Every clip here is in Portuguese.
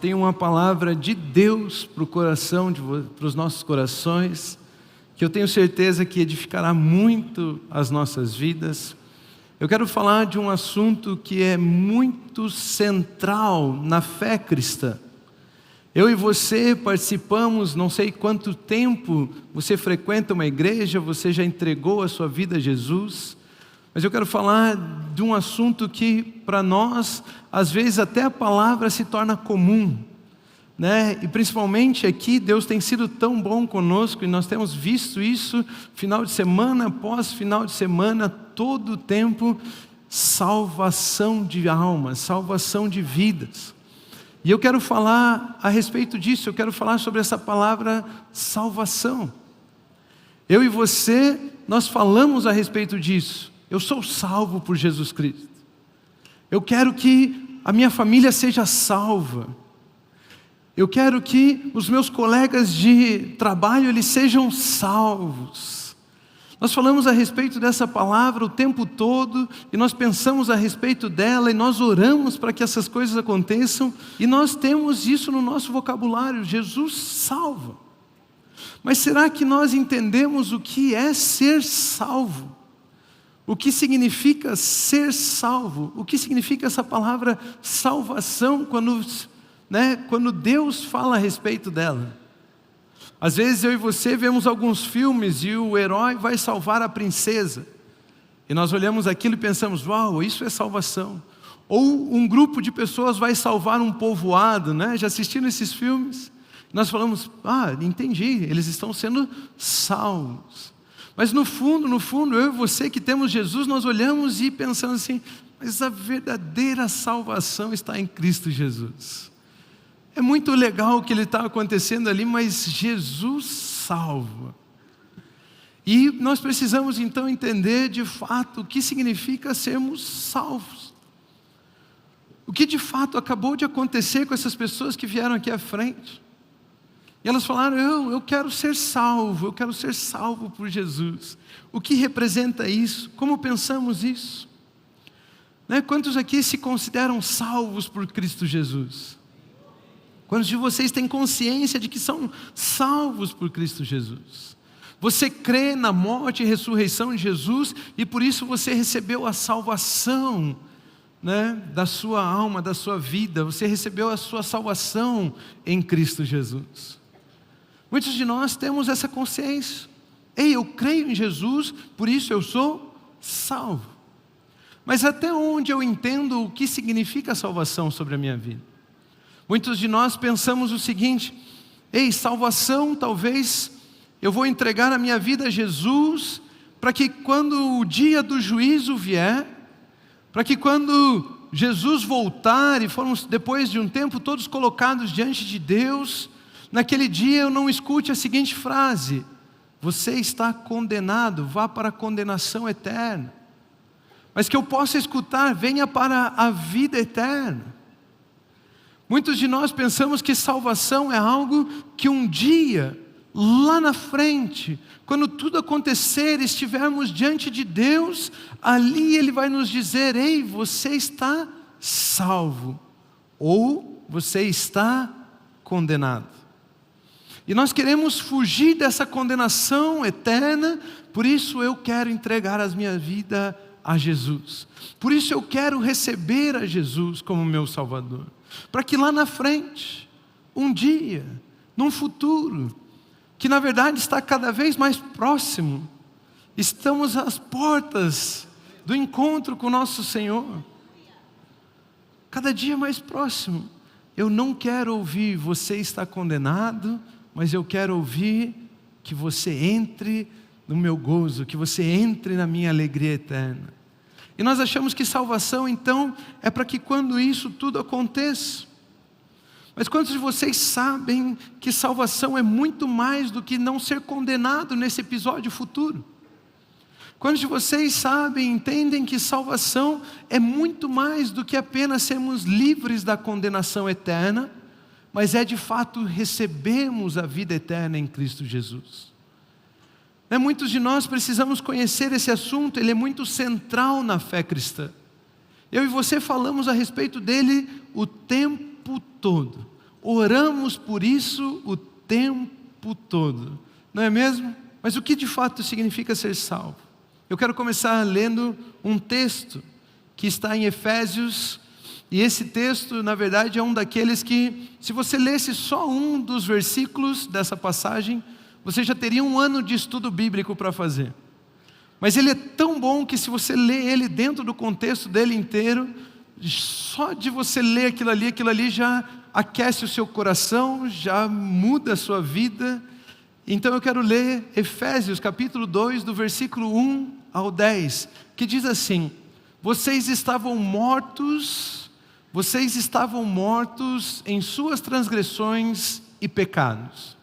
Tenho uma palavra de Deus para o coração, para os nossos corações, que eu tenho certeza que edificará muito as nossas vidas. Eu quero falar de um assunto que é muito central na fé cristã. Eu e você participamos, não sei quanto tempo você frequenta uma igreja, você já entregou a sua vida a Jesus, mas eu quero falar de um assunto que para nós, às vezes até a palavra se torna comum, né? E principalmente aqui, Deus tem sido tão bom conosco e nós temos visto isso final de semana após final de semana, todo o tempo, salvação de almas, salvação de vidas. E eu quero falar a respeito disso, eu quero falar sobre essa palavra salvação. Eu e você, nós falamos a respeito disso. Eu sou salvo por Jesus Cristo. Eu quero que a minha família seja salva. Eu quero que os meus colegas de trabalho eles sejam salvos. Nós falamos a respeito dessa palavra o tempo todo e nós pensamos a respeito dela e nós oramos para que essas coisas aconteçam e nós temos isso no nosso vocabulário, Jesus salva. Mas será que nós entendemos o que é ser salvo? O que significa ser salvo? O que significa essa palavra salvação quando Deus fala a respeito dela? Às vezes eu e você vemos alguns filmes e o herói vai salvar a princesa. E nós olhamos aquilo e pensamos, uau, isso é salvação. Ou um grupo de pessoas vai salvar um povoado, né? Já assistiram esses filmes? Nós falamos, entendi, eles estão sendo salvos. Mas no fundo, eu e você que temos Jesus, nós olhamos e pensamos assim, mas a verdadeira salvação está em Cristo Jesus. É muito legal o que ele está acontecendo ali, mas Jesus salva. E nós precisamos então entender de fato o que significa sermos salvos. O que de fato acabou de acontecer com essas pessoas que vieram aqui à frente. E elas falaram, eu quero ser salvo por Jesus. O que representa isso? Como pensamos isso? Né? Quantos aqui se consideram salvos por Cristo Jesus? Quantos de vocês têm consciência de que são salvos por Cristo Jesus? Você crê na morte e ressurreição de Jesus e por isso você recebeu a salvação, né, da sua alma, da sua vida. Você recebeu a sua salvação em Cristo Jesus. Muitos de nós temos essa consciência. Eu creio em Jesus, por isso eu sou salvo. Mas até onde eu entendo o que significa a salvação sobre a minha vida? Muitos de nós pensamos o seguinte, salvação talvez eu vou entregar a minha vida a Jesus, para que quando o dia do juízo vier, para que quando Jesus voltar e formos depois de um tempo todos colocados diante de Deus, naquele dia eu não escute a seguinte frase, você está condenado, vá para a condenação eterna. Mas que eu possa escutar, venha para a vida eterna. Muitos de nós pensamos que salvação é algo que um dia, lá na frente, quando tudo acontecer, estivermos diante de Deus, ali Ele vai nos dizer, você está salvo, ou você está condenado. E nós queremos fugir dessa condenação eterna, por isso eu quero entregar a minha vida a Jesus. Por isso eu quero receber a Jesus como meu Salvador. Para que lá na frente, um dia, num futuro, que na verdade está cada vez mais próximo, estamos às portas do encontro com o nosso Senhor. Cada dia mais próximo. Eu não quero ouvir, você está condenado, mas eu quero ouvir que você entre no meu gozo, que você entre na minha alegria eterna. E nós achamos que salvação então é para que quando isso tudo aconteça. Mas quantos de vocês sabem que salvação é muito mais do que não ser condenado nesse episódio futuro? Quantos de vocês sabem, entendem que salvação é muito mais do que apenas sermos livres da condenação eterna, mas é de fato recebermos a vida eterna em Cristo Jesus? Muitos de nós precisamos conhecer esse assunto, ele é muito central na fé cristã. Eu e você falamos a respeito dele o tempo todo. Oramos por isso o tempo todo. Não é mesmo? Mas o que de fato significa ser salvo? Eu quero começar lendo um texto que está em Efésios. E esse texto, na verdade, é um daqueles que, se você lesse só um dos versículos dessa passagem, você já teria um ano de estudo bíblico para fazer. Mas ele é tão bom que se você lê ele dentro do contexto dele inteiro, só de você ler aquilo ali já aquece o seu coração, já muda a sua vida. Então eu quero ler Efésios capítulo 2, do versículo 1 ao 10, que diz assim: vocês estavam mortos em suas transgressões e pecados,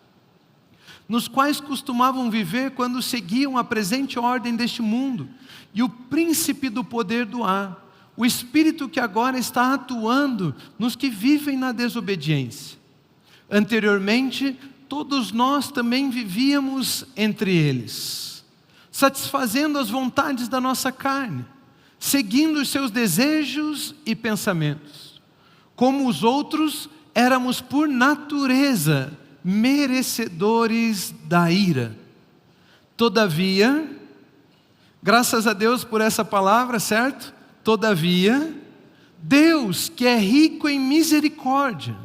nos quais costumavam viver quando seguiam a presente ordem deste mundo, e o príncipe do poder do ar, o espírito que agora está atuando nos que vivem na desobediência. Anteriormente, todos nós também vivíamos entre eles, satisfazendo as vontades da nossa carne, seguindo os seus desejos e pensamentos. Como os outros, éramos por natureza merecedores da ira. Todavia, graças a Deus por essa palavra, certo? Todavia, Deus, que é rico em misericórdia,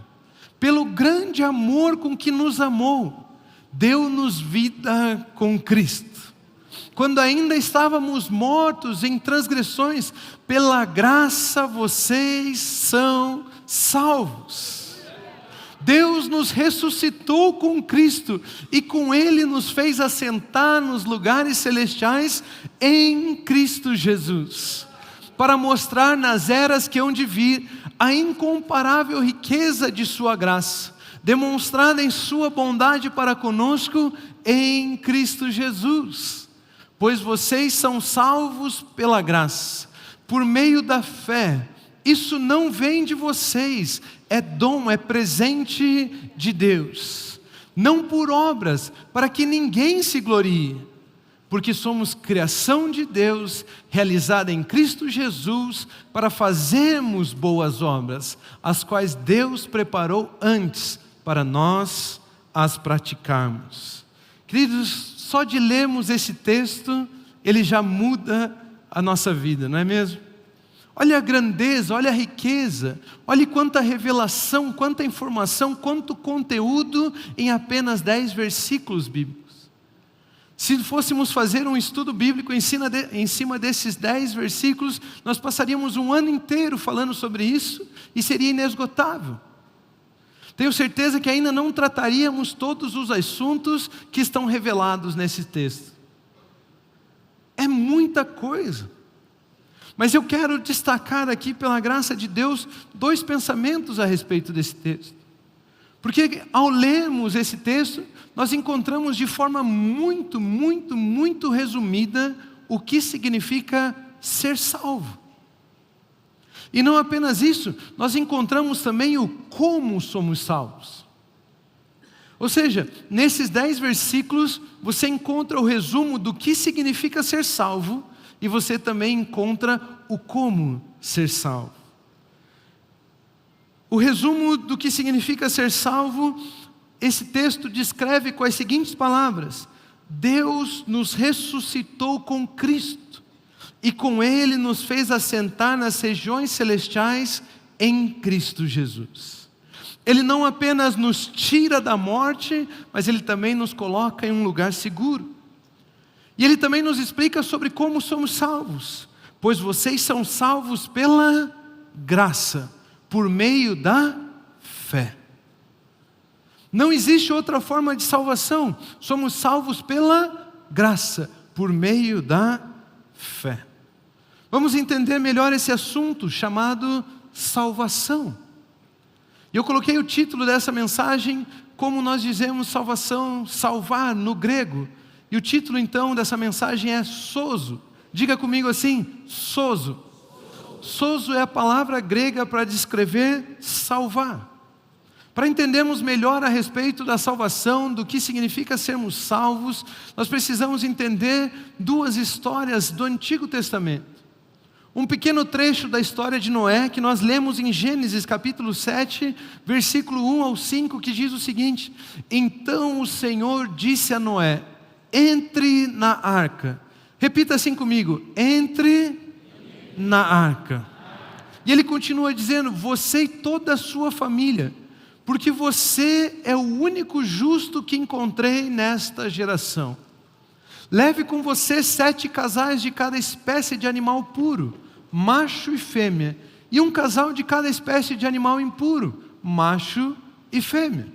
pelo grande amor com que nos amou, deu-nos vida com Cristo. Quando ainda estávamos mortos em transgressões, pela graça vocês são salvos. Deus nos ressuscitou com Cristo e com Ele nos fez assentar nos lugares celestiais em Cristo Jesus, para mostrar nas eras que hão de vir a incomparável riqueza de sua graça, demonstrada em sua bondade para conosco em Cristo Jesus. Pois vocês são salvos pela graça, por meio da fé. Isso não vem de vocês, é dom, é presente de Deus. Não por obras, para que ninguém se glorie, porque somos criação de Deus, realizada em Cristo Jesus, para fazermos boas obras, as quais Deus preparou antes, para nós as praticarmos. Queridos, só de lermos esse texto, ele já muda a nossa vida, não é mesmo? Olha a grandeza, olha a riqueza, olha quanta revelação, quanta informação, quanto conteúdo em apenas 10 versículos bíblicos. Se fôssemos fazer um estudo bíblico em cima desses 10 versículos, nós passaríamos um ano inteiro falando sobre isso e seria inesgotável. Tenho certeza que ainda não trataríamos todos os assuntos que estão revelados nesse texto. É muita coisa. Mas eu quero destacar aqui, pela graça de Deus, 2 pensamentos a respeito desse texto. Porque ao lermos esse texto, nós encontramos de forma muito resumida o que significa ser salvo. E não apenas isso, nós encontramos também o como somos salvos. Ou seja, nesses 10 versículos, você encontra o resumo do que significa ser salvo, e você também encontra o como ser salvo. O resumo do que significa ser salvo, esse texto descreve com as seguintes palavras: Deus nos ressuscitou com Cristo, e com Ele nos fez assentar nas regiões celestiais em Cristo Jesus. Ele não apenas nos tira da morte, mas Ele também nos coloca em um lugar seguro. E Ele também nos explica sobre como somos salvos. Pois vocês são salvos pela graça, por meio da fé. Não existe outra forma de salvação. Somos salvos pela graça, por meio da fé. Vamos entender melhor esse assunto chamado salvação. Eu coloquei o título dessa mensagem como nós dizemos salvação, salvar no grego. E o título então dessa mensagem é sozo. Diga comigo assim, sozo. Sozo é a palavra grega para descrever salvar. Para entendermos melhor a respeito da salvação, do que significa sermos salvos, nós precisamos entender 2 histórias do Antigo Testamento. Um pequeno trecho da história de Noé, que nós lemos em Gênesis capítulo 7, versículo 1 ao 5, que diz o seguinte: Então o Senhor disse a Noé: entre na arca. Repita assim comigo: entre na arca. E ele continua dizendo: você e toda a sua família, porque você é o único justo que encontrei nesta geração. Leve com você 7 casais de cada espécie de animal puro, macho e fêmea, e um casal de cada espécie de animal impuro, macho e fêmea.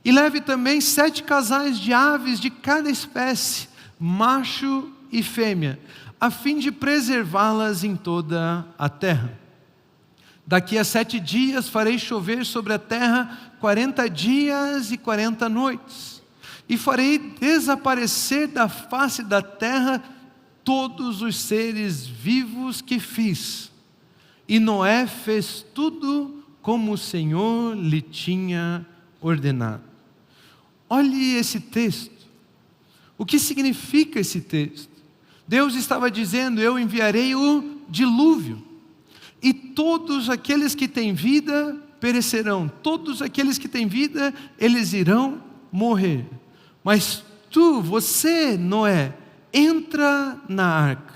E leve também 7 casais de aves de cada espécie, macho e fêmea, a fim de preservá-las em toda a terra. Daqui a 7 dias farei chover sobre a terra 40 dias e 40 noites. E farei desaparecer da face da terra todos os seres vivos que fiz. E Noé fez tudo como o Senhor lhe tinha ordenado. Olhe esse texto. O que significa esse texto? Deus estava dizendo: eu enviarei o dilúvio, e todos aqueles que têm vida perecerão. Todos aqueles que têm vida, eles irão morrer. Mas você, Noé, entra na arca.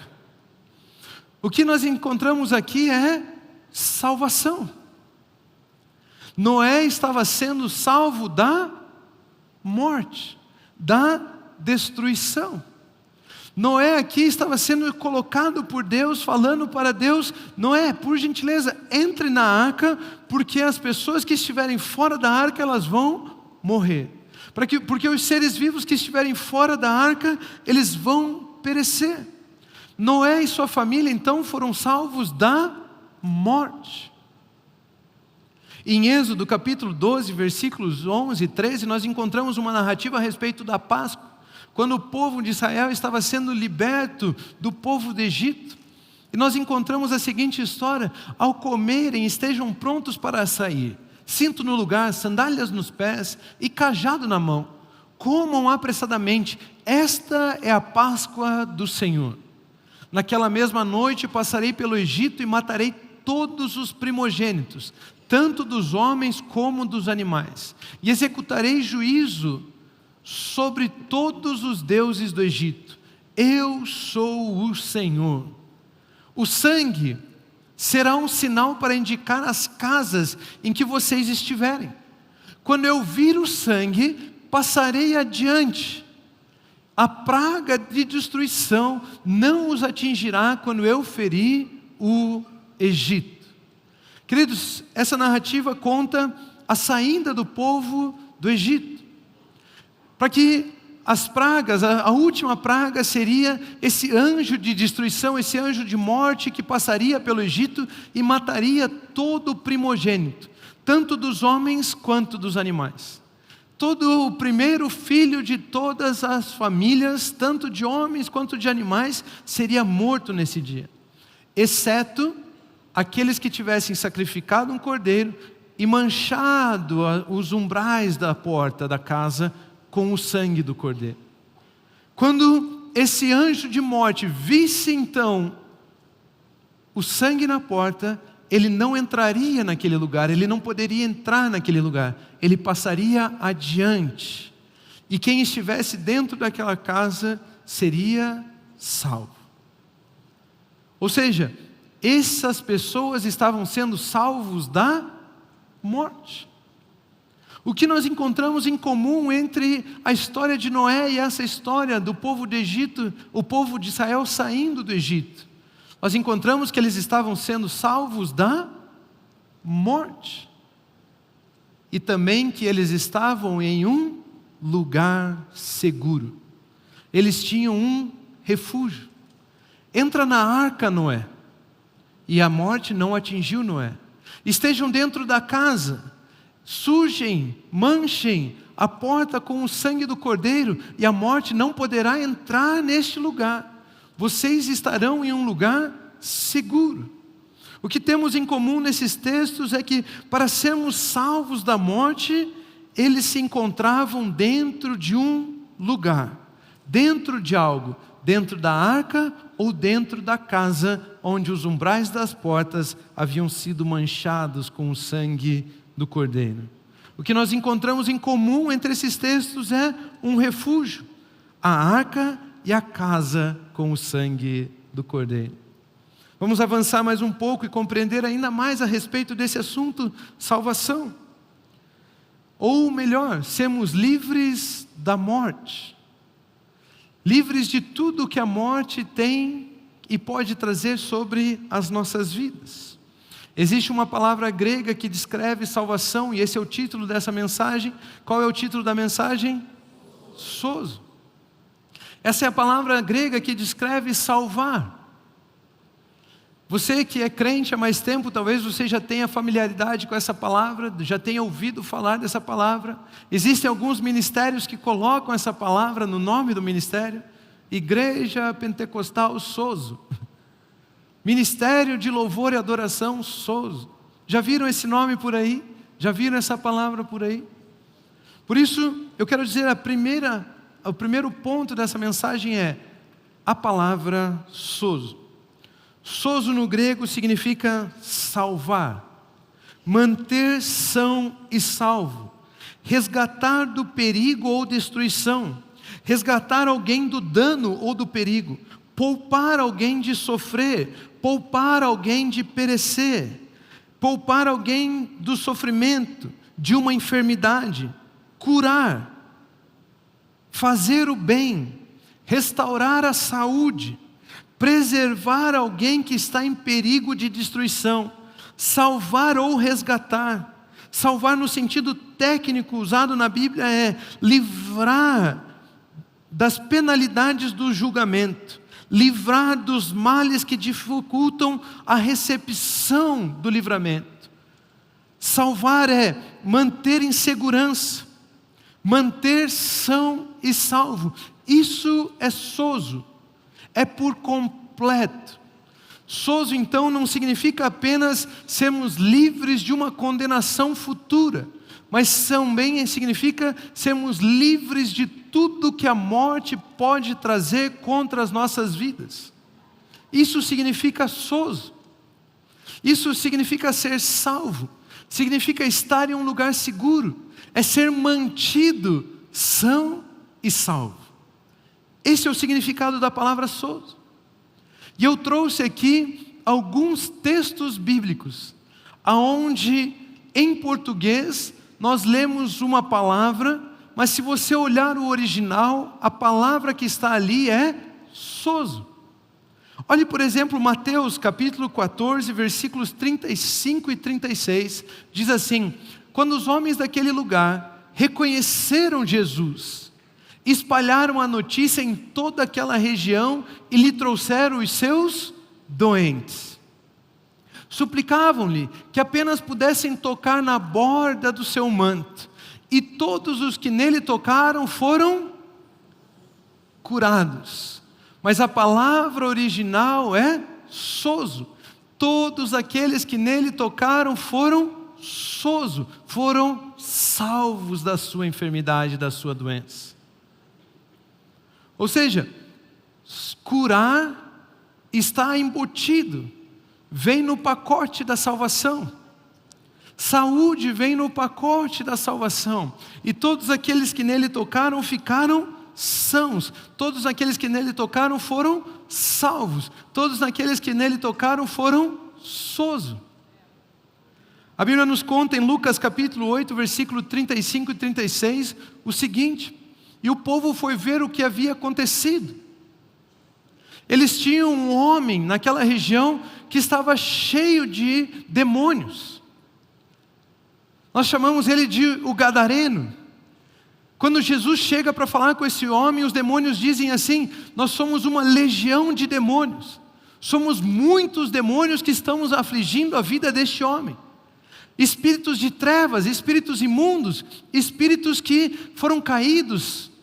O que nós encontramos aqui é salvação. Noé estava sendo salvo da morte, da destruição. Noé aqui estava sendo colocado por Deus, falando para Deus: Noé, por gentileza, entre na arca, porque as pessoas que estiverem fora da arca, elas vão morrer. Porque os seres vivos que estiverem fora da arca, eles vão perecer. Noé e sua família então foram salvos da morte. Em Êxodo capítulo 12, versículos 11 e 13, nós encontramos uma narrativa a respeito da Páscoa, quando o povo de Israel estava sendo liberto do povo do Egito. E nós encontramos a seguinte história: ao comerem, estejam prontos para sair, cinto no lugar, sandálias nos pés e cajado na mão. Comam apressadamente, esta é a Páscoa do Senhor. Naquela mesma noite passarei pelo Egito e matarei todos os primogênitos, tanto dos homens como dos animais, e executarei juízo sobre todos os deuses do Egito. Eu sou o Senhor. O sangue será um sinal para indicar as casas em que vocês estiverem. Quando eu vir o sangue, passarei adiante. A praga de destruição não os atingirá quando eu ferir o Egito. Queridos, essa narrativa conta a saída do povo do Egito. Para que as pragas, a última praga seria esse anjo de destruição, esse anjo de morte que passaria pelo Egito e mataria todo o primogênito, tanto dos homens quanto dos animais. Todo o primeiro filho de todas as famílias, tanto de homens quanto de animais, seria morto nesse dia, exceto aqueles que tivessem sacrificado um cordeiro e manchado os umbrais da porta da casa com o sangue do cordeiro. Quando esse anjo de morte visse então o sangue na porta, ele não entraria naquele lugar, ele não poderia entrar naquele lugar, ele passaria adiante, e quem estivesse dentro daquela casa seria salvo. Ou seja, essas pessoas estavam sendo salvos da morte. O que nós encontramos em comum entre a história de Noé e essa história do povo do Egito, o povo de Israel saindo do Egito? Nós encontramos que eles estavam sendo salvos da morte. E também que eles estavam em um lugar seguro. Eles tinham um refúgio. Entra na arca, Noé. E a morte não atingiu Noé. Estejam dentro da casa, sujem, manchem a porta com o sangue do cordeiro, e a morte não poderá entrar neste lugar. Vocês estarão em um lugar seguro. O que temos em comum nesses textos é que, para sermos salvos da morte, eles se encontravam dentro de um lugar, dentro de algo, dentro da arca ou dentro da casa, onde os umbrais das portas haviam sido manchados com o sangue do cordeiro. O que nós encontramos em comum entre esses textos é um refúgio, a arca e a casa com o sangue do cordeiro. Vamos avançar mais um pouco e compreender ainda mais a respeito desse assunto, salvação. Ou melhor, sermos livres da morte. Livres de tudo que a morte tem e pode trazer sobre as nossas vidas. Existe uma palavra grega que descreve salvação, e esse é o título dessa mensagem. Qual é o título da mensagem? Sozo. Essa é a palavra grega que descreve salvar. Você que é crente há mais tempo, talvez você já tenha familiaridade com essa palavra, já tenha ouvido falar dessa palavra. Existem alguns ministérios que colocam essa palavra no nome do ministério: Igreja Pentecostal Sozo, Ministério de Louvor e Adoração Sozo. Já viram esse nome por aí? Já viram essa palavra por aí? Por isso, eu quero dizer, o primeiro ponto dessa mensagem é a palavra sozo. Sozo no grego significa salvar, manter são e salvo, resgatar do perigo ou destruição, resgatar alguém do dano ou do perigo, poupar alguém de sofrer, poupar alguém de perecer, poupar alguém do sofrimento, de uma enfermidade, curar, fazer o bem, restaurar a saúde, preservar alguém que está em perigo de destruição, salvar ou resgatar. Salvar no sentido técnico usado na Bíblia é livrar das penalidades do julgamento, livrar dos males que dificultam a recepção do livramento. Salvar é manter em segurança, manter são e salvo. Isso é sozo, é por completo. Sozo, então, não significa apenas sermos livres de uma condenação futura, mas também significa sermos livres de tudo que a morte pode trazer contra as nossas vidas. Isso significa sozo. Isso significa ser salvo. Significa estar em um lugar seguro. É ser mantido são e salvo. Esse é o significado da palavra sozo. E eu trouxe aqui alguns textos bíblicos, aonde em português nós lemos uma palavra, mas se você olhar o original, a palavra que está ali é sozo. Olhe, por exemplo, Mateus capítulo 14, versículos 35 e 36, diz assim: quando os homens daquele lugar reconheceram Jesus, espalharam a notícia em toda aquela região e lhe trouxeram os seus doentes. Suplicavam-lhe que apenas pudessem tocar na borda do seu manto, e todos os que nele tocaram foram curados. Mas a palavra original é sozo. Todos aqueles que nele tocaram foram sozo, foram salvos da sua enfermidade, da sua doença. Ou seja, curar está embutido, vem no pacote da salvação. Saúde vem no pacote da salvação. E todos aqueles que nele tocaram ficaram sãos. Todos aqueles que nele tocaram foram salvos. Todos aqueles que nele tocaram foram sozo. A Bíblia nos conta em Lucas capítulo 8, versículo 35 e 36, o seguinte: e o povo foi ver o que havia acontecido. Eles tinham um homem naquela região que estava cheio de demônios. Nós chamamos ele de o Gadareno. Quando Jesus chega para falar com esse homem, os demônios dizem assim: nós somos uma legião de demônios. Somos muitos demônios que estamos afligindo a vida deste homem. Espíritos de trevas, espíritos imundos, espíritos que foram caídos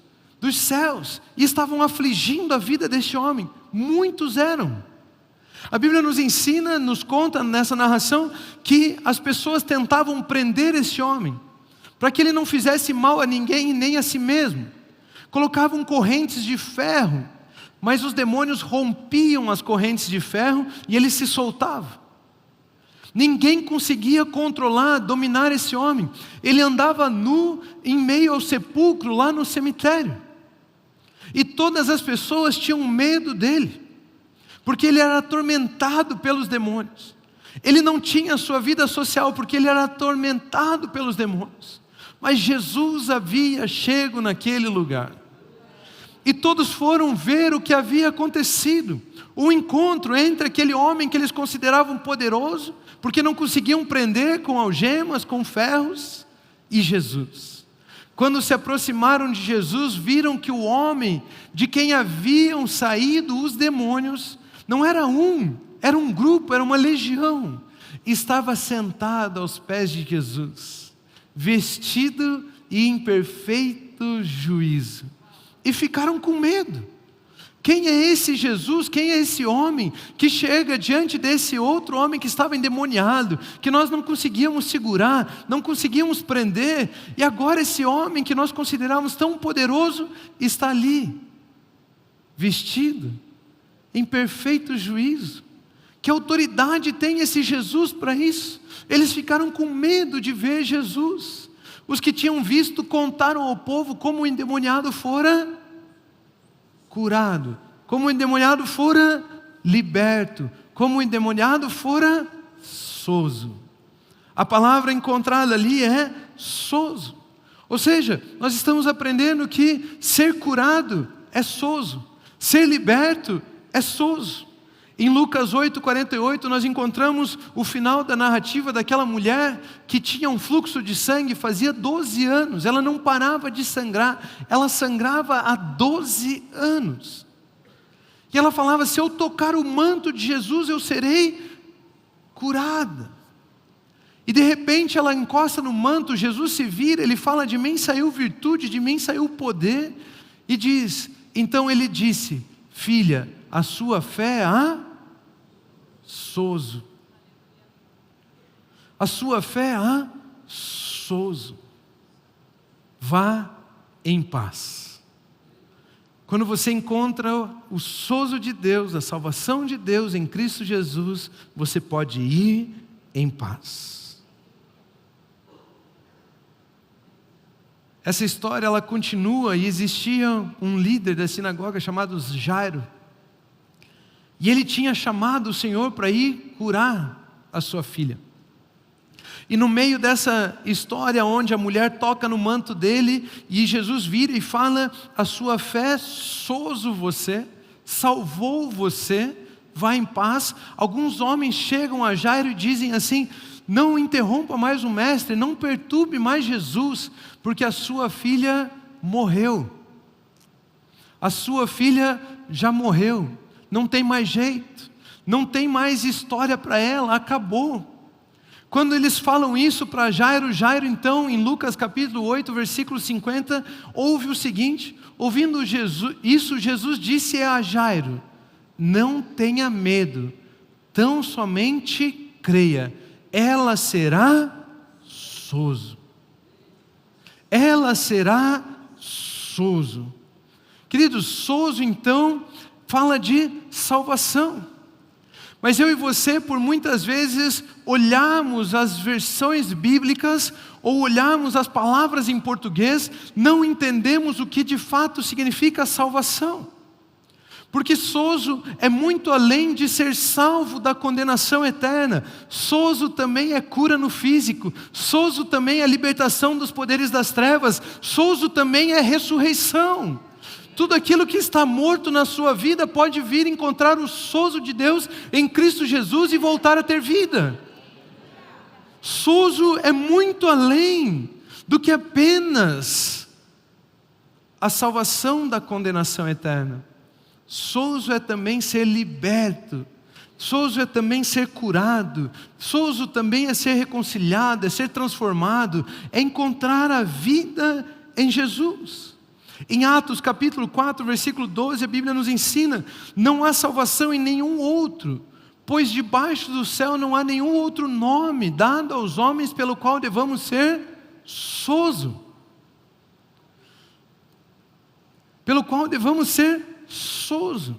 dos céus e estavam afligindo a vida deste homem. Muitos eram. A Bíblia nos ensina, nos conta nessa narração, que as pessoas tentavam prender esse homem, para que ele não fizesse mal a ninguém e nem a si mesmo. Colocavam correntes de ferro, mas os demônios rompiam as correntes de ferro e ele se soltava. Ninguém conseguia controlar, dominar esse homem. Ele andava nu em meio ao sepulcro, lá no cemitério. E todas as pessoas tinham medo dele, porque ele era atormentado pelos demônios. Ele não tinha sua vida social, porque ele era atormentado pelos demônios. Mas Jesus havia chego naquele lugar. E todos foram ver o que havia acontecido. O encontro entre aquele homem que eles consideravam poderoso, porque não conseguiam prender com algemas, com ferros, e Jesus. Quando se aproximaram de Jesus, viram que o homem de quem haviam saído os demônios, não era um, era um grupo, era uma legião, estava sentado aos pés de Jesus, vestido e em perfeito juízo. E ficaram com medo. Quem é esse Jesus? Quem é esse homem que chega diante desse outro homem que estava endemoniado, que nós não conseguíamos segurar, não conseguíamos prender, e agora esse homem que nós considerávamos tão poderoso está ali, vestido em perfeito juízo? Que autoridade tem esse Jesus para isso? Eles ficaram com medo de ver Jesus. Os que tinham visto contaram ao povo como o endemoniado fora curado, como o endemoniado fora liberto, como o endemoniado fora sozo. A palavra encontrada ali é sozo. Ou seja, nós estamos aprendendo que ser curado é sozo. Ser liberto é sozo. Em Lucas 8:48 nós encontramos o final da narrativa daquela mulher que tinha um fluxo de sangue fazia 12 anos. Ela não parava de sangrar, ela sangrava há 12 anos. E ela falava: se eu tocar o manto de Jesus, eu serei curada. E de repente ela encosta no manto, Jesus se vira, ele fala: de mim saiu virtude, de mim saiu poder. E diz, então ele disse: filha, a sua fé sozo. A sua fé sozo. Vá em paz. Quando você encontra o sozo de Deus, a salvação de Deus em Cristo Jesus, você pode ir em paz. Essa história ela continua, e existia um líder da sinagoga chamado Jairo. E ele tinha chamado o Senhor para ir curar a sua filha. E no meio dessa história onde a mulher toca no manto dele, e Jesus vira e fala: a sua fé sozo você, salvou você, vá em paz. Alguns homens chegam a Jairo e dizem assim: não interrompa mais o mestre, não perturbe mais Jesus, porque a sua filha morreu. A sua filha já morreu. Não tem mais jeito, não tem mais história para ela, acabou. Quando eles falam isso para Jairo, Jairo então, em Lucas capítulo 8, versículo 50, ouve o seguinte: ouvindo isso, Jesus disse a Jairo: não tenha medo, tão somente creia, ela será sozo. Ela será sozo. Queridos, sozo então fala de salvação. Mas eu e você, por muitas vezes, olharmos as versões bíblicas, ou olharmos as palavras em português, não entendemos o que de fato significa salvação. Porque sozo é muito além de ser salvo da condenação eterna. Sozo também é cura no físico. Sozo também é libertação dos poderes das trevas. Sozo também é ressurreição. Tudo aquilo que está morto na sua vida pode vir encontrar o sozo de Deus em Cristo Jesus e voltar a ter vida. Sozo é muito além do que apenas a salvação da condenação eterna. Sozo é também ser liberto. Sozo é também ser curado. Sozo também é ser reconciliado, é ser transformado, é encontrar a vida em Jesus. Em Atos capítulo 4, versículo 12, a Bíblia nos ensina: não há salvação em nenhum outro, pois debaixo do céu não há nenhum outro nome dado aos homens pelo qual devamos ser sozo. Pelo qual devamos ser sozo.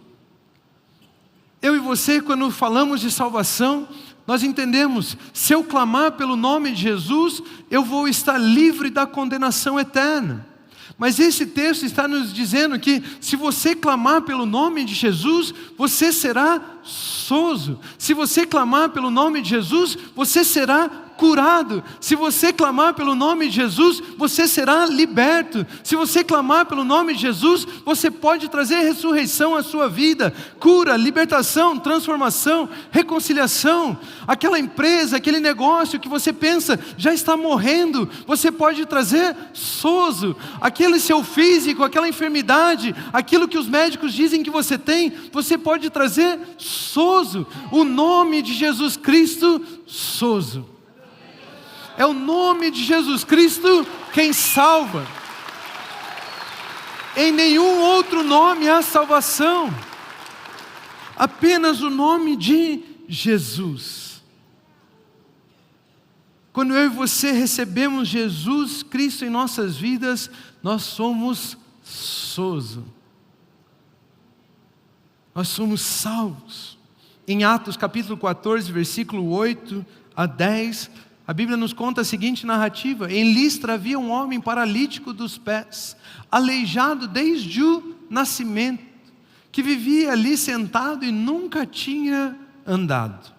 Eu e você, quando falamos de salvação, nós entendemos: se eu clamar pelo nome de Jesus, eu vou estar livre da condenação eterna. Mas esse texto está nos dizendo que se você clamar pelo nome de Jesus, você será sozo. Se você clamar pelo nome de Jesus, você será curado. Se você clamar pelo nome de Jesus, você será liberto. Se você clamar pelo nome de Jesus, você pode trazer ressurreição à sua vida, cura, libertação, transformação, reconciliação. Aquela empresa, aquele negócio que você pensa já está morrendo, você pode trazer sozo. Aquele seu físico, aquela enfermidade, aquilo que os médicos dizem que você tem, você pode trazer sozo. O nome de Jesus Cristo, sozo. É o nome de Jesus Cristo quem salva. Em nenhum outro nome há salvação. Apenas o nome de Jesus. Quando eu e você recebemos Jesus Cristo em nossas vidas, nós somos sozo. Nós somos salvos. Em Atos capítulo 14, versículo 8 a 10, a Bíblia nos conta a seguinte narrativa: em Listra havia um homem paralítico dos pés, aleijado desde o nascimento, que vivia ali sentado e nunca tinha andado.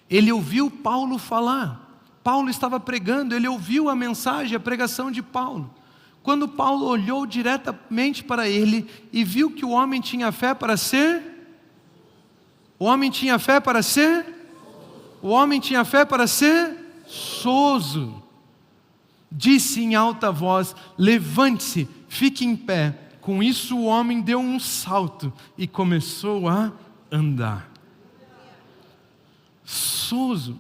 Ele ouviu Paulo falar. Paulo estava pregando, ele ouviu a mensagem, a pregação de Paulo. quando Paulo olhou diretamente para ele e viu que o homem tinha fé para ser, o homem tinha fé para ser, o homem tinha fé para ser soso. Disse em alta voz: levante-se, fique em pé. Com isso o homem deu um salto e começou a andar. Soso.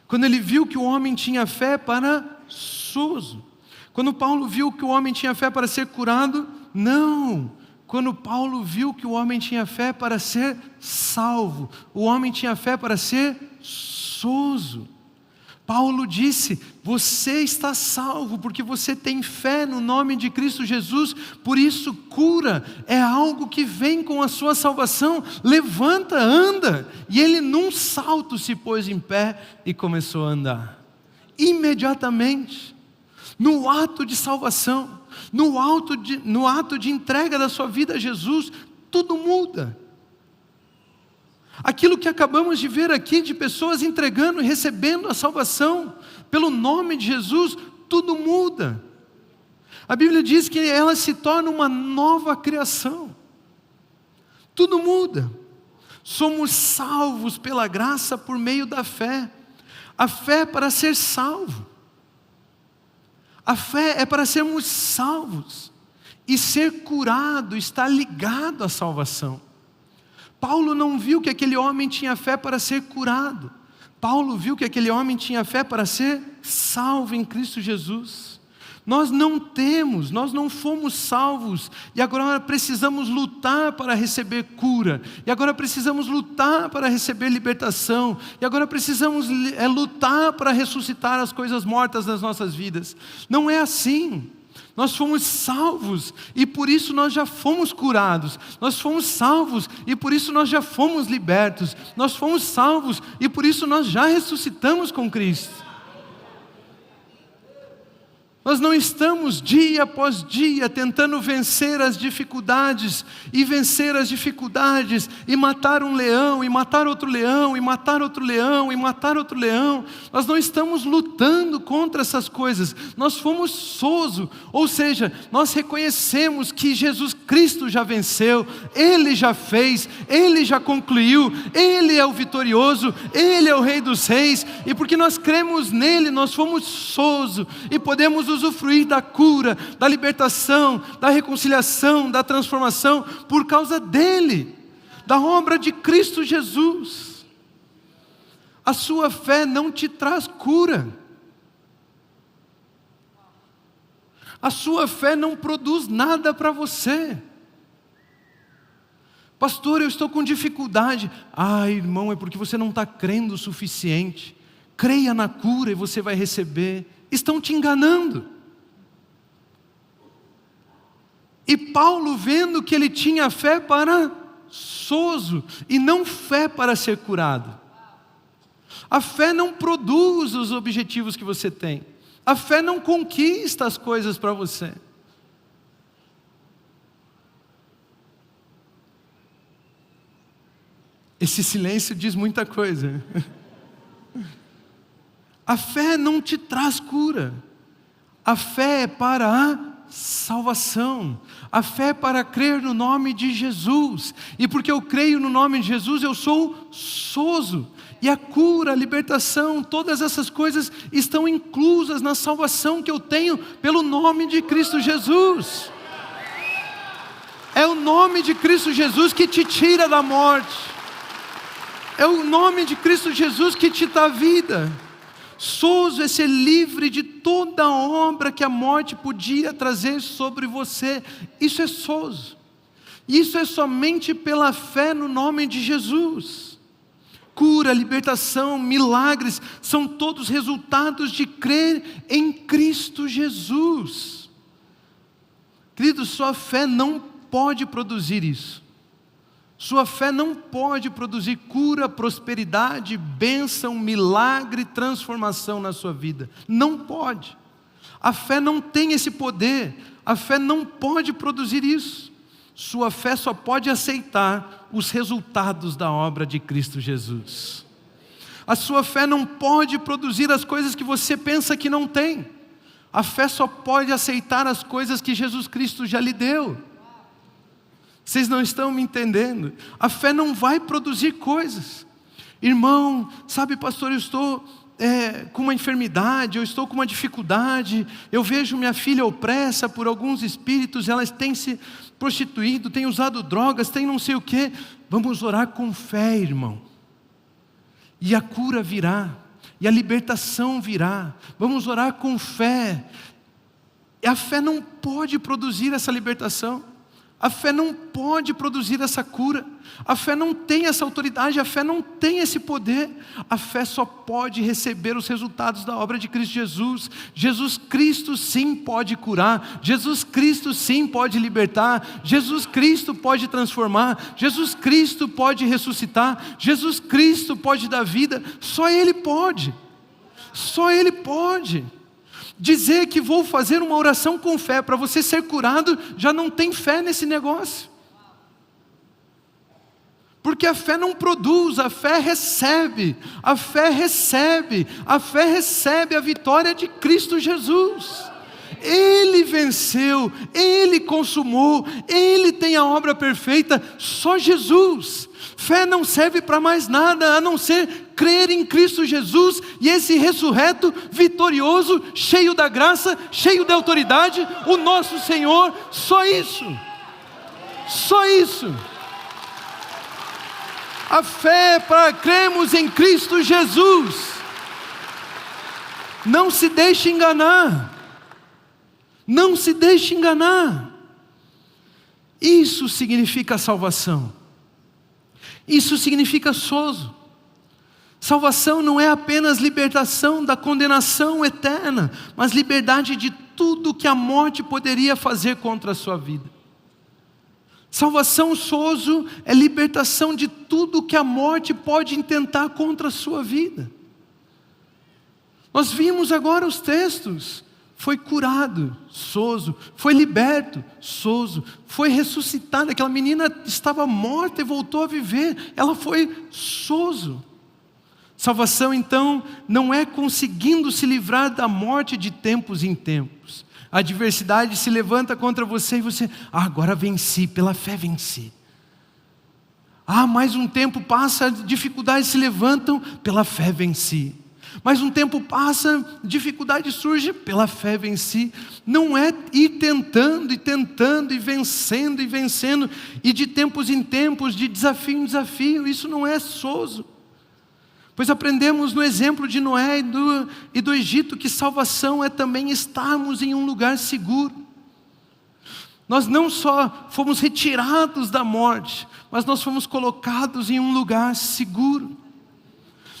Quando ele viu que o homem tinha fé para soso. Quando Paulo viu que o homem tinha fé para ser curado, não. Quando Paulo viu que o homem tinha fé para ser salvo, o homem tinha fé para ser soso. Paulo disse: você está salvo porque você tem fé no nome de Cristo Jesus, por isso cura é algo que vem com a sua salvação. Levanta, anda. E ele num salto se pôs em pé e começou a andar. Imediatamente, no ato de salvação, no ato de entrega da sua vida a Jesus, tudo muda. Aquilo que acabamos de ver aqui, de pessoas entregando e recebendo a salvação pelo nome de Jesus, tudo muda. A Bíblia diz que ela se torna uma nova criação. Tudo muda. Somos salvos pela graça por meio da fé. A fé é para ser salvo. A fé é para sermos salvos. E ser curado está ligado à salvação. Paulo não viu que aquele homem tinha fé para ser curado. Paulo viu que aquele homem tinha fé para ser salvo em Cristo Jesus. Nós não fomos salvos, e agora precisamos lutar para receber cura, e agora precisamos lutar para receber libertação, e agora precisamos lutar para ressuscitar as coisas mortas das nossas vidas. Não é assim. Nós fomos salvos e por isso nós já fomos curados. Nós fomos salvos e por isso nós já fomos libertos. Nós fomos salvos e por isso nós já ressuscitamos com Cristo. Nós não estamos dia após dia tentando vencer as dificuldades, e matar um leão, e matar outro leão, e matar outro leão, e matar outro leão. Nós não estamos lutando contra essas coisas. Nós fomos soso, ou seja, nós reconhecemos que Jesus Cristo já venceu, Ele já fez, Ele já concluiu, Ele é o vitorioso, Ele é o Rei dos Reis, e porque nós cremos nele, nós fomos soso, e podemos usufruir da cura, da libertação, da reconciliação, da transformação, por causa dele, da obra de Cristo Jesus. A sua fé não te traz cura. A sua fé não produz nada para você. Pastor, eu estou com dificuldade. Irmão, é porque você não está crendo o suficiente. Creia na cura e você vai receber. Estão te enganando. E Paulo, vendo que ele tinha fé para soso e não fé para ser curado. A fé não produz os objetivos que você tem. A fé não conquista as coisas para você. Esse silêncio diz muita coisa. A fé não te traz cura. A fé é para a salvação. A fé é para crer no nome de Jesus. E porque eu creio no nome de Jesus, eu sou soso. E a cura, a libertação, todas essas coisas estão inclusas na salvação que eu tenho pelo nome de Cristo Jesus. É o nome de Cristo Jesus que te tira da morte. É o nome de Cristo Jesus que te dá vida. Soso é ser livre de toda a obra que a morte podia trazer sobre você. Isso é soso. Isso é somente pela fé no nome de Jesus. Cura, libertação, milagres, são todos resultados de crer em Cristo Jesus. Querido, sua fé não pode produzir isso. Sua fé não pode produzir cura, prosperidade, bênção, milagre, transformação na sua vida. Não pode. A fé não tem esse poder. A fé não pode produzir isso. Sua fé só pode aceitar os resultados da obra de Cristo Jesus. A sua fé não pode produzir as coisas que você pensa que não tem. A fé só pode aceitar as coisas que Jesus Cristo já lhe deu. Vocês não estão me entendendo? A fé não vai produzir coisas. Irmão, sabe, pastor, eu estou com uma enfermidade, eu estou com uma dificuldade, eu vejo minha filha opressa por alguns espíritos, elas têm se prostituído, têm usado drogas, têm não sei o quê. Vamos orar com fé, irmão. E a cura virá, e a libertação virá. Vamos orar com fé. E a fé não pode produzir essa libertação. A fé não pode produzir essa cura. A fé não tem essa autoridade, a fé não tem esse poder. A fé só pode receber os resultados da obra de Cristo Jesus. Jesus Cristo sim pode curar. Jesus Cristo sim pode libertar. Jesus Cristo pode transformar. Jesus Cristo pode ressuscitar. Jesus Cristo pode dar vida. Só Ele pode. Só Ele pode. Dizer que vou fazer uma oração com fé para você ser curado, já não tem fé nesse negócio. Porque a fé não produz, a fé recebe. A fé recebe. A fé recebe a vitória de Cristo Jesus. Ele venceu, Ele consumou, Ele tem a obra perfeita, só Jesus. Fé não serve para mais nada a não ser crer em Cristo Jesus e esse ressurreto, vitorioso, cheio da graça, cheio da autoridade, o nosso Senhor. Só isso. Só isso. A fé é para crermos em Cristo Jesus. Não se deixe enganar. Não se deixe enganar. Isso significa salvação. Isso significa sozo. Salvação não é apenas libertação da condenação eterna, mas liberdade de tudo que a morte poderia fazer contra a sua vida. Salvação, sozo, é libertação de tudo que a morte pode intentar contra a sua vida. Nós vimos agora os textos. Foi curado, sozo. Foi liberto, sozo. Foi ressuscitado. Aquela menina estava morta e voltou a viver. Ela foi sozo. Salvação, então, não é conseguindo se livrar da morte de tempos em tempos. A adversidade se levanta contra você e você, agora venci, pela fé venci. Mais um tempo passa, dificuldades se levantam, pela fé venci. Mais um tempo passa, dificuldade surge, pela fé venci. Não é ir tentando, e vencendo, e de tempos em tempos, de desafio em desafio. Isso não é sozo. Pois aprendemos no exemplo de Noé e do Egito que salvação é também estarmos em um lugar seguro. Nós não só fomos retirados da morte, mas nós fomos colocados em um lugar seguro.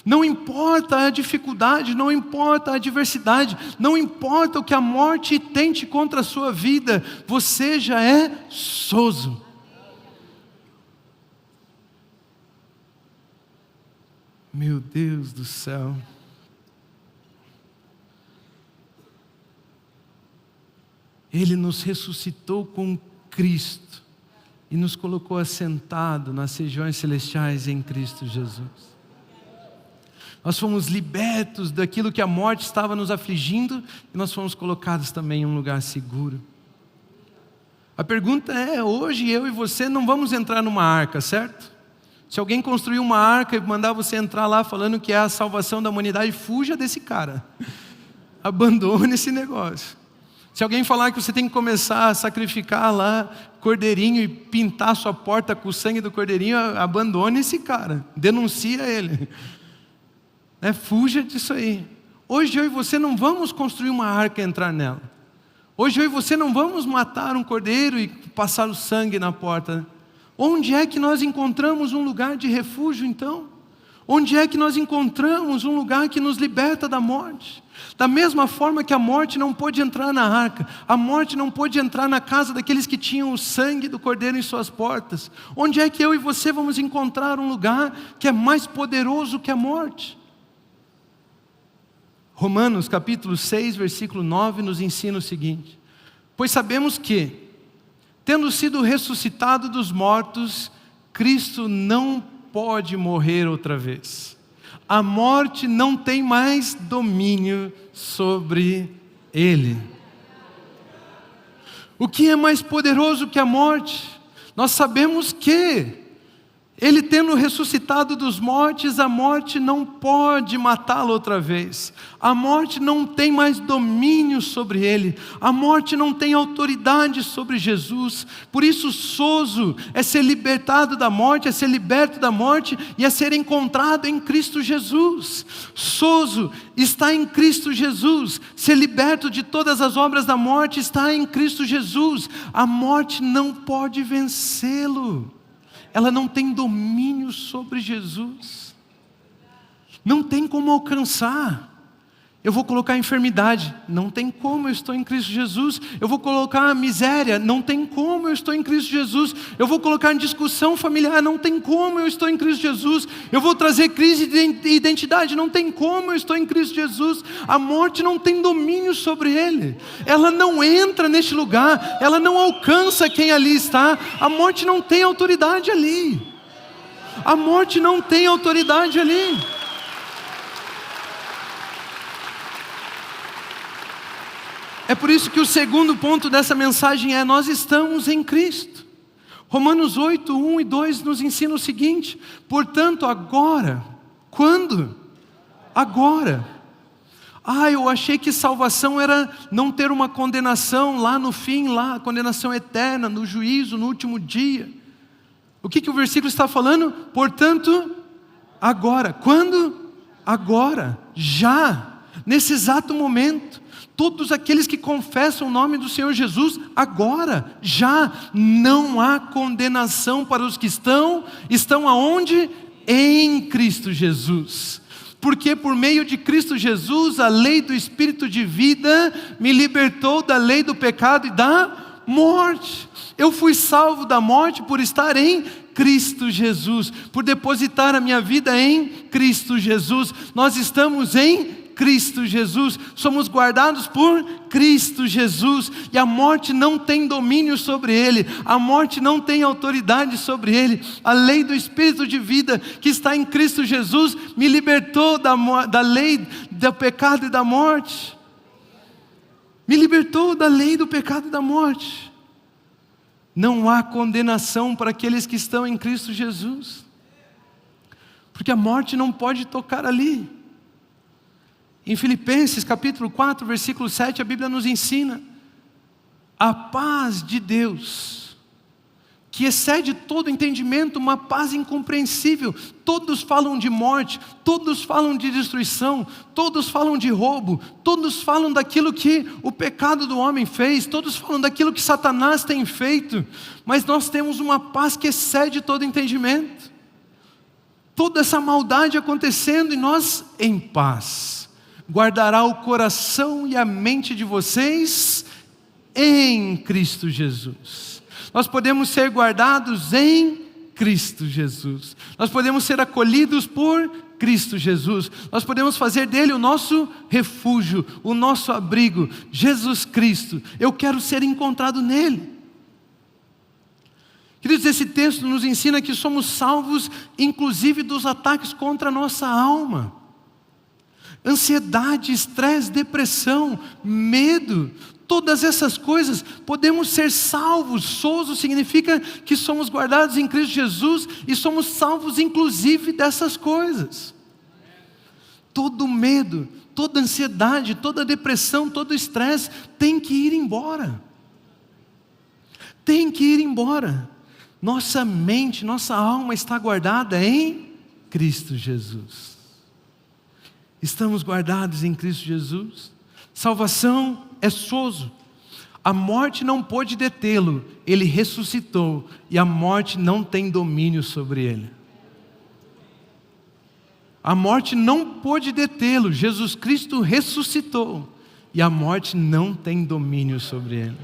Não importa a dificuldade, não importa a adversidade, não importa o que a morte tente contra a sua vida, você já é sozo. Meu Deus do céu. Ele nos ressuscitou com Cristo e nos colocou assentado nas regiões celestiais em Cristo Jesus. Nós fomos libertos daquilo que a morte estava nos afligindo e nós fomos colocados também em um lugar seguro. A pergunta é, hoje eu e você não vamos entrar numa arca, certo? Se alguém construir uma arca e mandar você entrar lá falando que é a salvação da humanidade, fuja desse cara. Abandone esse negócio. Se alguém falar que você tem que começar a sacrificar lá cordeirinho e pintar sua porta com o sangue do cordeirinho, abandone esse cara. Denuncia ele. Fuja disso aí. Hoje eu e você não vamos construir uma arca e entrar nela. Hoje eu e você não vamos matar um cordeiro e passar o sangue na porta. Onde é que nós encontramos um lugar de refúgio então? Onde é que nós encontramos um lugar que nos liberta da morte? Da mesma forma que a morte não pôde entrar na arca, a morte não pôde entrar na casa daqueles que tinham o sangue do cordeiro em suas portas. Onde é que eu e você vamos encontrar um lugar que é mais poderoso que a morte? Romanos capítulo 6, versículo 9 nos ensina o seguinte: pois sabemos que, tendo sido ressuscitado dos mortos, Cristo não pode morrer outra vez. A morte não tem mais domínio sobre Ele. O que é mais poderoso que a morte? Nós sabemos que Ele tendo ressuscitado dos mortos, a morte não pode matá-lo outra vez. A morte não tem mais domínio sobre ele. A morte não tem autoridade sobre Jesus. Por isso, sozo é ser libertado da morte, é ser liberto da morte e é ser encontrado em Cristo Jesus. Sozo está em Cristo Jesus. Ser liberto de todas as obras da morte está em Cristo Jesus. A morte não pode vencê-lo. Ela não tem domínio sobre Jesus. Não tem como alcançar. Eu vou colocar a enfermidade. Não tem como, eu estou em Cristo Jesus. Eu vou colocar a miséria. Não tem como, eu estou em Cristo Jesus. Eu vou colocar em discussão familiar. Não tem como, eu estou em Cristo Jesus. Eu vou trazer crise de identidade. Não tem como, eu estou em Cristo Jesus. A morte não tem domínio sobre ele. Ela não entra neste lugar. Ela não alcança quem ali está. A morte não tem autoridade ali. A morte não tem autoridade ali. É por isso que o segundo ponto dessa mensagem é: nós estamos em Cristo. Romanos 8, 1 e 2 nos ensina o seguinte: portanto agora, quando? Agora. Eu achei que salvação era não ter uma condenação lá no fim, lá, a condenação eterna, no juízo, no último dia. O que o versículo está falando? Portanto, agora. Quando? Agora, já, nesse exato momento. Todos aqueles que confessam o nome do Senhor Jesus, agora, já, não há condenação para os que estão aonde? Em Cristo Jesus. Porque por meio de Cristo Jesus, a lei do Espírito de vida me libertou da lei do pecado e da morte. Eu fui salvo da morte por estar em Cristo Jesus, por depositar a minha vida em Cristo Jesus. Nós estamos em Cristo Jesus, somos guardados por Cristo Jesus, e a morte não tem domínio sobre ele, a morte não tem autoridade sobre ele. A lei do Espírito de vida que está em Cristo Jesus me libertou da lei do pecado e da morte, me libertou da lei do pecado e da morte. Não há condenação para aqueles que estão em Cristo Jesus, porque a morte não pode tocar ali. Em Filipenses capítulo 4, versículo 7, a Bíblia nos ensina: a paz de Deus, que excede todo entendimento, uma paz incompreensível. Todos falam de morte, todos falam de destruição, todos falam de roubo, todos falam daquilo que o pecado do homem fez, todos falam daquilo que Satanás tem feito, mas nós temos uma paz que excede todo entendimento. Toda essa maldade acontecendo e nós em paz. Guardará o coração e a mente de vocês em Cristo Jesus. Nós podemos ser guardados em Cristo Jesus. Nós podemos ser acolhidos por Cristo Jesus. Nós podemos fazer dele o nosso refúgio, o nosso abrigo. Jesus Cristo. Eu quero ser encontrado nele. Queridos, esse texto nos ensina que somos salvos, inclusive dos ataques contra a nossa alma. Ansiedade, estresse, depressão, medo, todas essas coisas, podemos ser salvos. Sozo significa que somos guardados em Cristo Jesus e somos salvos inclusive dessas coisas. Todo medo, toda ansiedade, toda depressão, todo estresse tem que ir embora. Tem que ir embora. Nossa mente, nossa alma está guardada em Cristo Jesus. Estamos guardados em Cristo Jesus. Salvação é sozo. A morte não pôde detê-lo. Ele ressuscitou e a morte não tem domínio sobre ele. A morte não pôde detê-lo. Jesus Cristo ressuscitou e a morte não tem domínio sobre ele.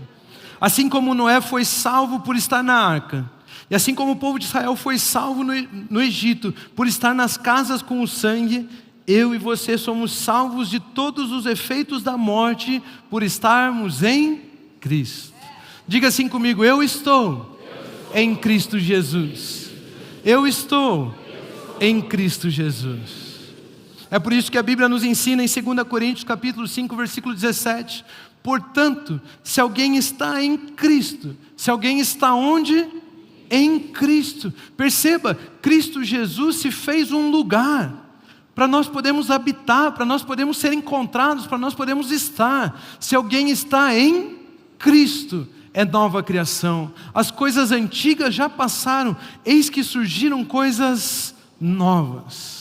Assim como Noé foi salvo por estar na arca, e assim como o povo de Israel foi salvo no Egito por estar nas casas com o sangue, eu e você somos salvos de todos os efeitos da morte por estarmos em Cristo. Diga assim comigo: eu estou em Cristo Jesus. Eu estou em Cristo Jesus. É por isso que a Bíblia nos ensina em 2 Coríntios capítulo 5, versículo 17. Portanto, se alguém está em Cristo, se alguém está onde? Em Cristo. Perceba, Cristo Jesus se fez um lugar para nós podermos habitar, para nós podermos ser encontrados, para nós podermos estar. Se alguém está em Cristo, é nova criação. As coisas antigas já passaram, eis que surgiram coisas novas.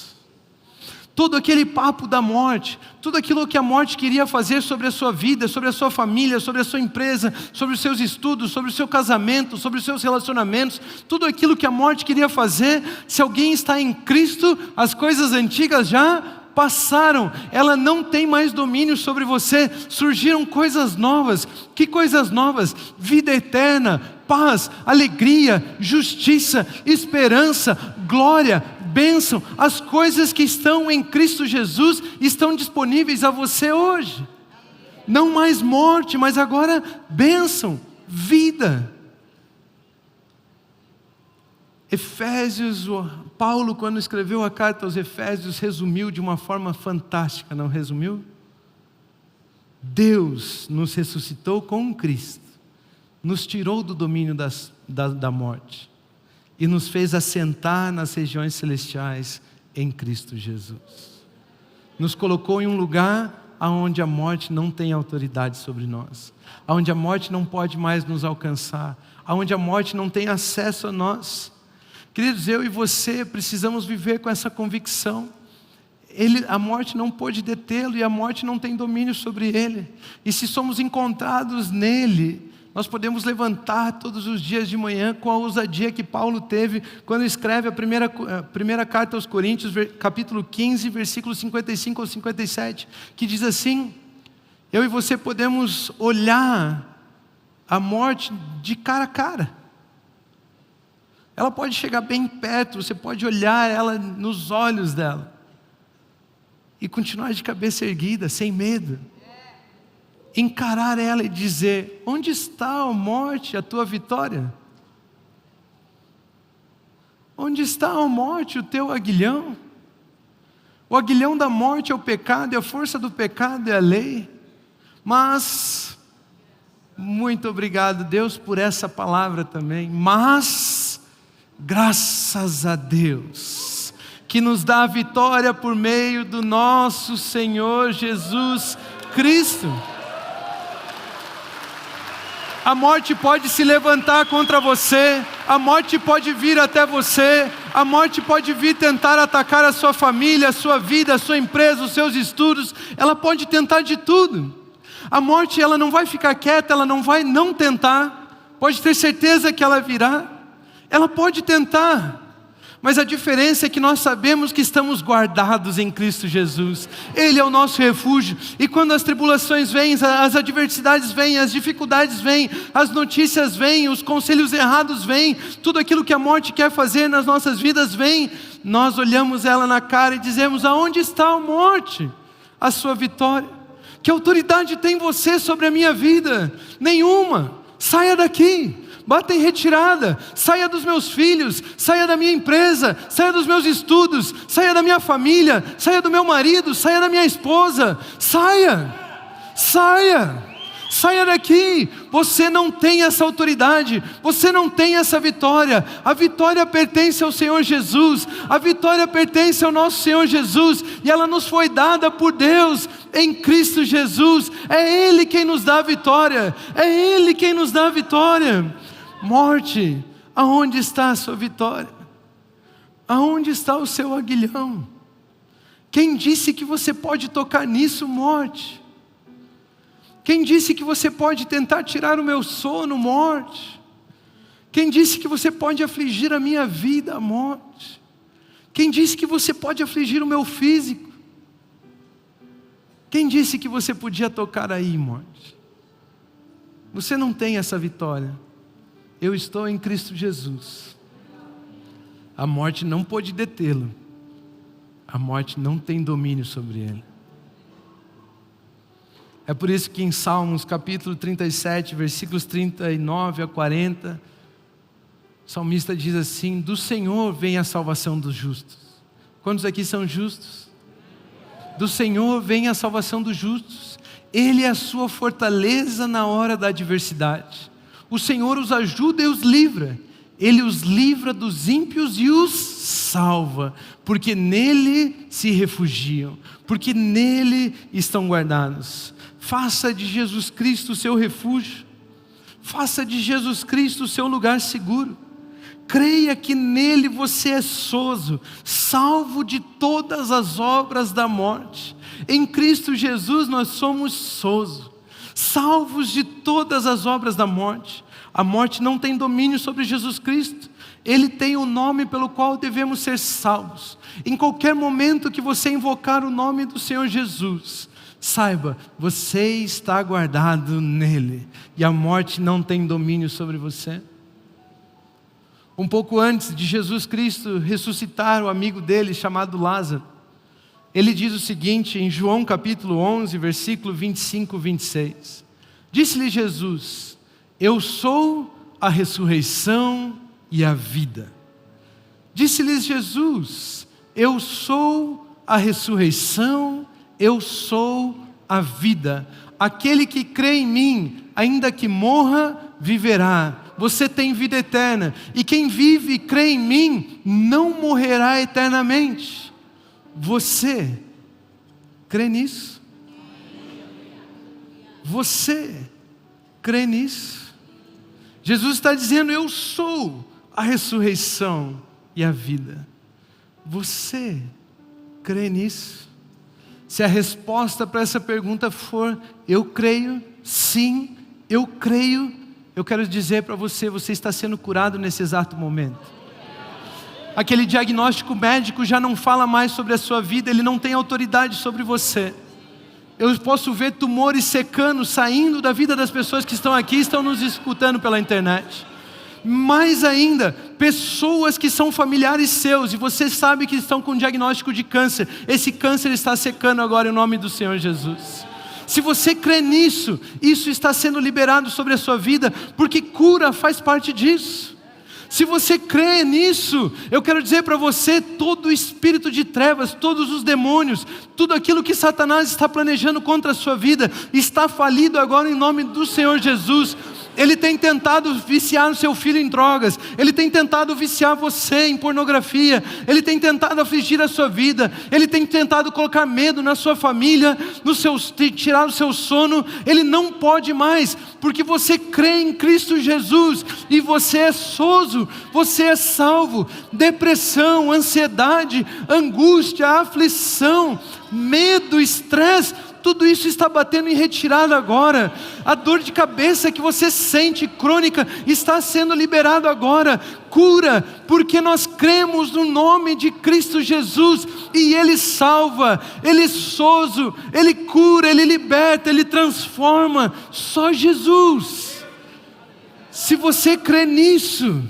Todo aquele papo da morte, tudo aquilo que a morte queria fazer sobre a sua vida, sobre a sua família, sobre a sua empresa, sobre os seus estudos, sobre o seu casamento, sobre os seus relacionamentos, tudo aquilo que a morte queria fazer, se alguém está em Cristo, as coisas antigas já passaram, ela não tem mais domínio sobre você, surgiram coisas novas. Que coisas novas? Vida eterna, paz, alegria, justiça, esperança, glória, bênção. As coisas que estão em Cristo Jesus estão disponíveis a você hoje. Não mais morte, mas agora bênção, vida. Efésios, Paulo, quando escreveu a carta aos Efésios, resumiu de uma forma fantástica, não resumiu? Deus nos ressuscitou com Cristo, nos tirou do domínio da morte e nos fez assentar nas regiões celestiais em Cristo Jesus. Nos colocou em um lugar onde a morte não tem autoridade sobre nós, onde a morte não pode mais nos alcançar, onde a morte não tem acesso a nós. Queridos, eu e você precisamos viver com essa convicção. A morte não pôde detê-lo e a morte não tem domínio sobre ele. E se somos encontrados nele, nós podemos levantar todos os dias de manhã com a ousadia que Paulo teve quando escreve a primeira carta aos Coríntios, capítulo 15, versículos 55 ao 57, que diz assim: eu e você podemos olhar a morte de cara a cara. Ela pode chegar bem perto, você pode olhar ela nos olhos dela e continuar de cabeça erguida, sem medo. Encarar ela e dizer: onde está, ó morte, a tua vitória? Onde está, ó morte, o teu aguilhão? O aguilhão da morte é o pecado, e a força do pecado é a lei. Mas, muito obrigado, Deus, por essa palavra também. Mas, graças a Deus, que nos dá a vitória por meio do nosso Senhor Jesus Cristo. A morte pode se levantar contra você, a morte pode vir até você, a morte pode vir tentar atacar a sua família, a sua vida, a sua empresa, os seus estudos, ela pode tentar de tudo. A morte, ela não vai ficar quieta, ela não vai não tentar, pode ter certeza que ela virá. Ela pode tentar, mas a diferença é que nós sabemos que estamos guardados em Cristo Jesus. Ele é o nosso refúgio. E quando as tribulações vêm, as adversidades vêm, as dificuldades vêm, as notícias vêm, os conselhos errados vêm, tudo aquilo que a morte quer fazer nas nossas vidas vem, nós olhamos ela na cara e dizemos: aonde está a morte? A sua vitória. Que autoridade tem você sobre a minha vida? Nenhuma. Saia daqui. Bata em retirada, saia dos meus filhos, saia da minha empresa, saia dos meus estudos, saia da minha família, saia do meu marido, saia da minha esposa, saia daqui. Você não tem essa autoridade, você não tem essa vitória. A vitória pertence ao Senhor Jesus, a vitória pertence ao nosso Senhor Jesus, e ela nos foi dada por Deus em Cristo Jesus. É Ele quem nos dá a vitória, é Ele quem nos dá a vitória. Morte, aonde está a sua vitória? Aonde está o seu aguilhão? Quem disse que você pode tocar nisso, morte? Quem disse que você pode tentar tirar o meu sono, morte? Quem disse que você pode afligir a minha vida, morte? Quem disse que você pode afligir o meu físico? Quem disse que você podia tocar aí, morte? Você não tem essa vitória. Eu estou em Cristo Jesus. A morte não pôde detê-lo. A morte não tem domínio sobre ele. É por isso que em Salmos capítulo 37, versículos 39 a 40, o salmista diz assim: do Senhor vem a salvação dos justos. Quantos aqui são justos? Do Senhor vem a salvação dos justos. Ele é a sua fortaleza na hora da adversidade. O Senhor os ajuda e os livra. Ele os livra dos ímpios e os salva, porque nele se refugiam, porque nele estão guardados. Faça de Jesus Cristo o seu refúgio. Faça de Jesus Cristo o seu lugar seguro. Creia que nele você é sozo, salvo de todas as obras da morte. Em Cristo Jesus nós somos sozo, salvos de todas as obras da morte. A morte não tem domínio sobre Jesus Cristo. Ele tem o nome pelo qual devemos ser salvos. Em qualquer momento que você invocar o nome do Senhor Jesus, saiba, você está guardado nele. E a morte não tem domínio sobre você. Um pouco antes de Jesus Cristo ressuscitar o amigo dele chamado Lázaro, ele diz o seguinte em João capítulo 11, versículo 25 e 26. Disse-lhe Jesus: eu sou a ressurreição e a vida. Disse-lhes Jesus: eu sou a ressurreição, eu sou a vida. Aquele que crê em mim, ainda que morra, viverá. Você tem vida eterna. E quem vive e crê em mim, não morrerá eternamente. Você crê nisso? Você crê nisso? Jesus está dizendo: eu sou a ressurreição e a vida. Você crê nisso? Se a resposta para essa pergunta for eu creio, sim, eu creio, eu quero dizer para você, você está sendo curado nesse exato momento. Aquele diagnóstico médico já não fala mais sobre a sua vida, ele não tem autoridade sobre você. Eu posso ver tumores secando, saindo da vida das pessoas que estão aqui, estão nos escutando pela internet. Mais ainda, pessoas que são familiares seus, e você sabe que estão com diagnóstico de câncer. Esse câncer está secando agora em nome do Senhor Jesus. Se você crê nisso, isso está sendo liberado sobre a sua vida, porque cura faz parte disso. Se você crê nisso, eu quero dizer para você, todo o espírito de trevas, todos os demônios, tudo aquilo que Satanás está planejando contra a sua vida, está falido agora em nome do Senhor Jesus. Ele tem tentado viciar o seu filho em drogas, ele tem tentado viciar você em pornografia, ele tem tentado afligir a sua vida, ele tem tentado colocar medo na sua família, tirar o seu sono. Ele não pode mais, porque você crê em Cristo Jesus, e você é sozo, você é salvo. Depressão, ansiedade, angústia, aflição, medo, estresse, tudo isso está batendo em retirada agora. A dor de cabeça que você sente crônica está sendo liberada agora. Cura, porque nós cremos no nome de Cristo Jesus, e Ele salva, Ele é sozo, Ele cura, Ele liberta, Ele transforma. Só Jesus. Se você crê nisso,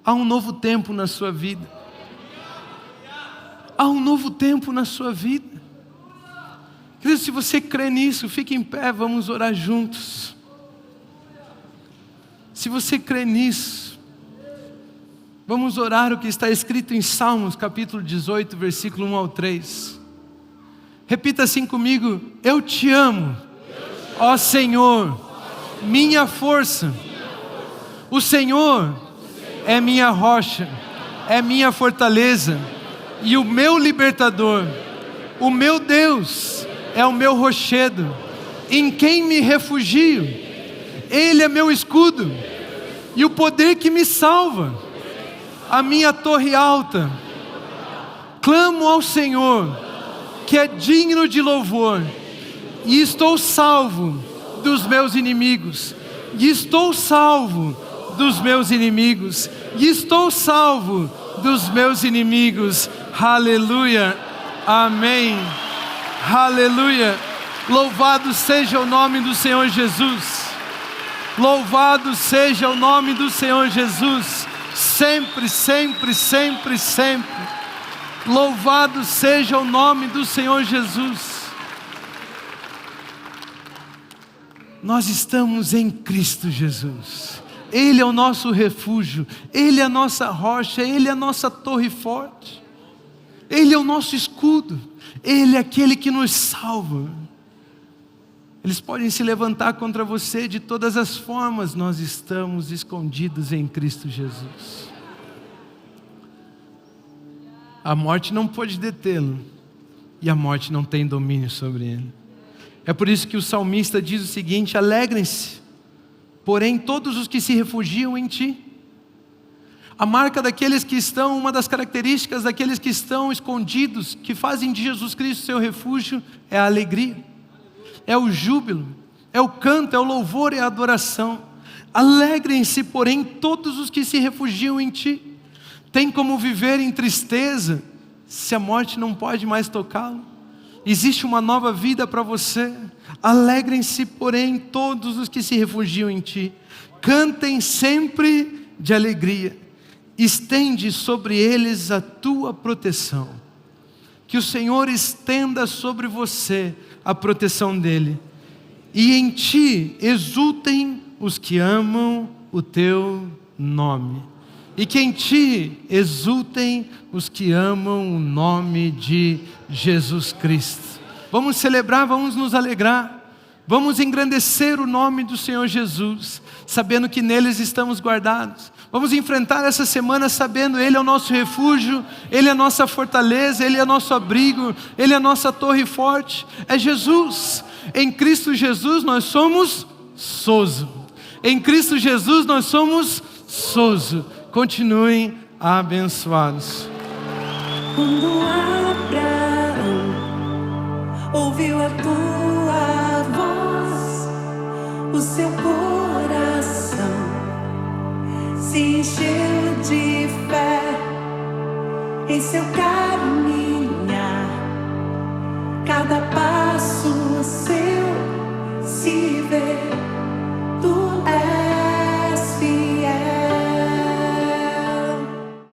há um novo tempo na sua vida. Há um novo tempo na sua vida. Querido, se você crê nisso, fique em pé, vamos orar juntos. Se você crê nisso, vamos orar o que está escrito em Salmos, capítulo 18, versículo 1 ao 3. Repita assim comigo: eu te amo, ó Senhor, minha força. O Senhor é minha rocha, é minha fortaleza e o meu libertador. O meu Deus é o meu rochedo, em quem me refugio. Ele é meu escudo e o poder que me salva, a minha torre alta. Clamo ao Senhor, que é digno de louvor, e estou salvo dos meus inimigos. E estou salvo dos meus inimigos. E estou salvo dos meus inimigos. Aleluia, amém, aleluia. Louvado seja o nome do Senhor Jesus. Louvado seja o nome do Senhor Jesus. Sempre, sempre, sempre, sempre. Louvado seja o nome do Senhor Jesus. Nós estamos em Cristo Jesus. Ele é o nosso refúgio, Ele é a nossa rocha, Ele é a nossa torre forte. Ele é o nosso escudo, Ele é aquele que nos salva. Eles podem se levantar contra você de todas as formas, nós estamos escondidos em Cristo Jesus. A morte não pode detê-lo, e a morte não tem domínio sobre ele. É por isso que o salmista diz o seguinte: alegrem-se, porém todos os que se refugiam em ti. A marca daqueles que estão, uma das características daqueles que estão escondidos, que fazem de Jesus Cristo seu refúgio, é a alegria, é o júbilo, é o canto, é o louvor, é a adoração. Alegrem-se, porém, todos os que se refugiam em ti. Tem como viver em tristeza, se a morte não pode mais tocá-lo? Existe uma nova vida para você. Alegrem-se, porém, todos os que se refugiam em ti. Cantem sempre de alegria. Estende sobre eles a tua proteção. Que o Senhor estenda sobre você a proteção dele. E em ti exultem os que amam o teu nome. E que em ti exultem os que amam o nome de Jesus Cristo. Vamos celebrar, vamos nos alegrar, vamos engrandecer o nome do Senhor Jesus, sabendo que neles estamos guardados. Vamos enfrentar essa semana sabendo Ele é o nosso refúgio, Ele é a nossa fortaleza, Ele é nosso abrigo, Ele é a nossa torre forte. É Jesus. Em Cristo Jesus nós somos sozo. Em Cristo Jesus nós somos sozo. Continuem abençoados. Quando Abraão ouviu a tua voz, o seu coração se encheu de fé em seu caminhar. Cada passo seu se vê.